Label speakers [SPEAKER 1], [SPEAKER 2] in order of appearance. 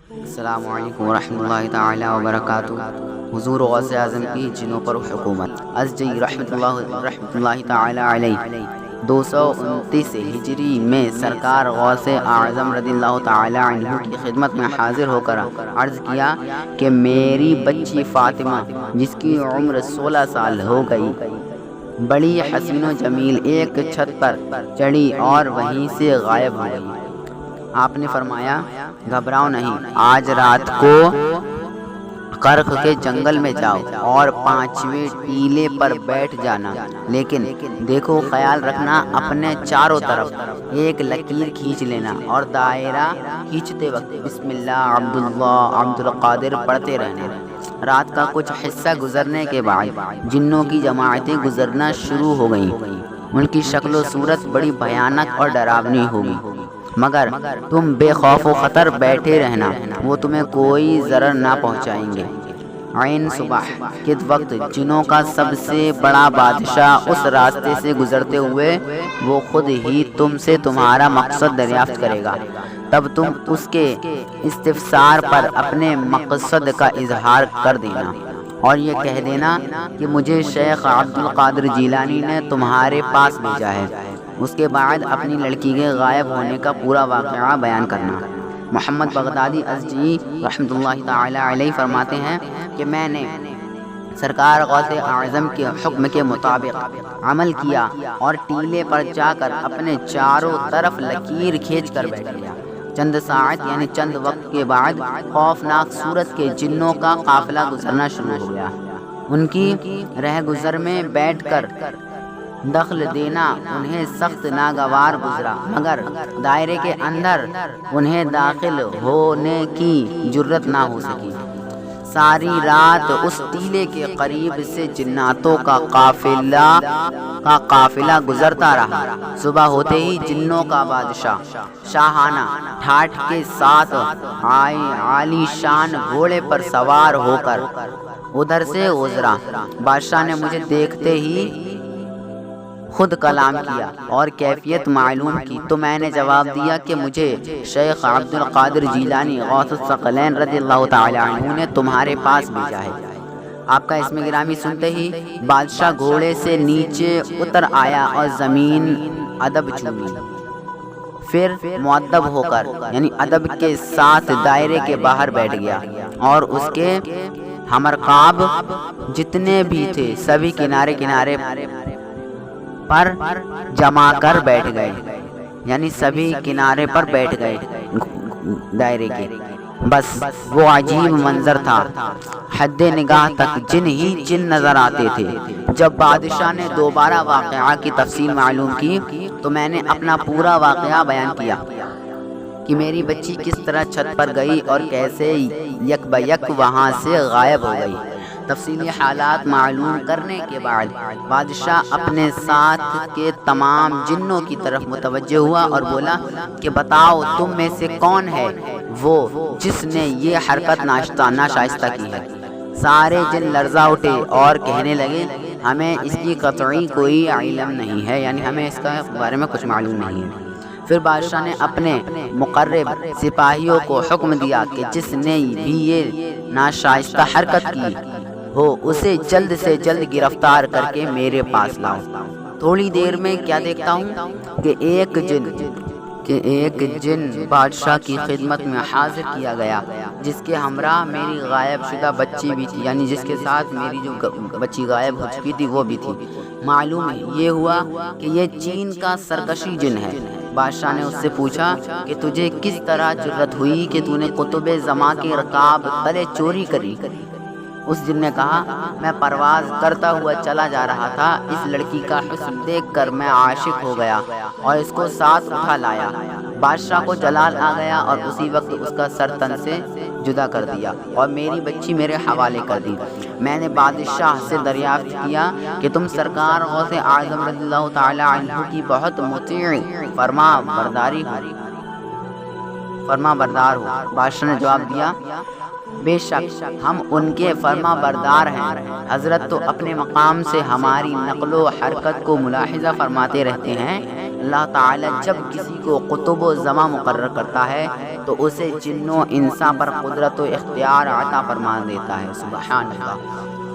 [SPEAKER 1] السلام علیکم ورحمۃ اللہ تعالی وبرکاتہ۔ حضور غوث اعظم کی جنوں پر حکومت ازجی رحمۃ اللہ تعالی علیہ 229 ہجری میں سرکار غوث اعظم رضی اللہ تعالی عنہ کی خدمت میں حاضر ہو کر عرض کیا کہ میری بچی فاطمہ جس کی عمر 16 سال ہو گئی بڑی حسین و جمیل ایک چھت پر چڑھی اور وہیں سے غائب ہو گئی۔ آپ نے فرمایا گھبراؤ نہیں، آج رات کو کرخ کے جنگل میں جاؤ اور 5ویں ٹیلے پر بیٹھ جانا، لیکن دیکھو خیال رکھنا اپنے چاروں طرف ایک لکیر کھینچ لینا اور دائرہ کھینچتے وقت بسم اللہ عبداللہ عبدالقادر پڑھتے رہنا۔ رات کا کچھ حصہ گزرنے کے بعد جنوں کی جماعتیں گزرنا شروع ہو گئیں۔ ان کی شکل و صورت بڑی بھیانک اور ڈراؤنی ہوگی، مگر تم بے خوف و خطر بیٹھے رہنا، وہ تمہیں کوئی ضرر نہ پہنچائیں گے۔ عین صبح کے وقت جنوں کا سب سے بڑا بادشاہ اس راستے سے گزرتے ہوئے وہ خود ہی تم سے تمہارا مقصد دریافت کرے گا، تب تم اس کے استفسار پر اپنے مقصد کا اظہار کر دینا اور یہ کہہ دینا کہ مجھے شیخ عبدالقادر جیلانی نے تمہارے پاس بھیجا ہے۔ اس کے بعد اپنی لڑکی کے غائب ہونے کا پورا واقعہ بیان کرنا۔ محمد بغدادی ازجی رحمۃ اللہ تعالی علیہ فرماتے ہیں کہ میں نے سرکار غوث اعظم کے حکم کے مطابق عمل کیا اور ٹیلے پر جا کر اپنے چاروں طرف لکیر کھینچ کر بیٹھ گیا۔ چند ساعت یعنی چند وقت کے بعد خوفناک صورت کے جنوں کا قافلہ گزرنا شروع ہو گیا۔ ان کی رہ گزر میں بیٹھ کر دخل دینا انہیں سخت ناگوار گزرا، مگر دائرے کے اندر انہیں داخل ہونے کی جرت نہ ہو سکی۔ ساری رات اس ٹیلے کے قریب سے جناتوں کا قافلہ گزرتا رہا۔ صبح ہوتے ہی جنوں کا بادشاہ شاہانہ ٹھاٹھ کے ساتھ عالی شان گھوڑے پر سوار ہو کر ادھر سے گزرا۔ بادشاہ نے مجھے دیکھتے ہی خود کلام کیا اور کیفیت معلوم کی، تو میں نے جواب دیا کہ مجھے شیخ عبدالقادر جیلانی غوث الثقلین رضی اللہ تعالی عنہ نے تمہارے پاس بھیجا ہے۔ آپ کا اسم گرامی سنتے ہی بادشاہ گھوڑے سے نیچے اتر آیا اور زمین ادب چومی، پھر مؤدب ہو کر یعنی ادب کے ساتھ دائرے کے باہر بیٹھ گیا اور اس کے ہمرکاب جتنے بھی تھے سبھی کنارے کنارے پر جمع کر بیٹھ گئے، یعنی سبھی کنارے پر بیٹھ گئے دائرے کے۔ بس وہ عجیب منظر تھا، حد نگاہ تک جن ہی جن نظر آتے تھے۔ جب بادشاہ نے دوبارہ واقعہ کی تفصیل معلوم کی تو میں نے اپنا پورا واقعہ بیان کیا کہ میری بچی کس طرح چھت پر گئی اور کیسے یک بیک وہاں سے غائب ہو گئی۔ تفصیلی حالات معلوم کرنے کے بعد بادشاہ اپنے ساتھ کے تمام جنوں کی طرف متوجہ ہوا اور بولا کہ بتاؤ تم میں سے کون ہے وہ جس نے یہ حرکت ناشائستہ کی ہے۔ سارے جن لرزا اٹھے اور کہنے لگے ہمیں اس کی قطعی کوئی علم نہیں ہے، یعنی ہمیں اس کے بارے میں کچھ معلوم نہیں ہے۔ پھر بادشاہ نے اپنے مقرب سپاہیوں کو حکم دیا کہ جس نے بھی یہ ناشائستہ حرکت کی ہو اسے جلد سے جلد گرفتار کر کے میرے پاس لاؤ۔ تھوڑی دیر میں کیا دیکھتا ہوں کہ ایک جن بادشاہ کی خدمت میں حاضر کیا گیا جس کے ہمراہ میری غائب شدہ بچی بھی تھی، یعنی جس کے ساتھ میری جو بچی غائب ہو چکی تھی وہ بھی تھی۔ معلوم یہ ہوا کہ یہ چین کا سرکشی جن ہے۔ بادشاہ نے اس سے پوچھا کہ تجھے کس طرح جرت ہوئی کہ تو نے قطب زماں کے رکاب تلے چوری کری؟ اس جن نے کہا میں پرواز کرتا ہوا چلا جا رہا تھا، اس لڑکی کا حسن دیکھ کر میں عاشق ہو گیا اور اس کو ساتھ اٹھا لایا۔ بادشاہ کو جلال آ گیا اور اسی وقت اس کا سر تن سے جدا کر دیا اور میری بچی میرے حوالے کر دی۔ میں نے بادشاہ سے دریافت کیا کہ تم سرکار غوث اعظم رضی اللہ تعالی عنہ کی بہت مطیع فرما بردار ہو۔ بادشاہ نے جواب دیا بے شک ہم ان کے فرما بردار ہیں، حضرت تو اپنے مقام سے ہماری نقل و حرکت کو ملاحظہ فرماتے رہتے ہیں، اللہ تعالیٰ جب کسی کو قطب و زماں مقرر کرتا ہے تو اسے جن و انسان پر قدرت و اختیار عطا فرما دیتا ہے۔ سبحان اللہ۔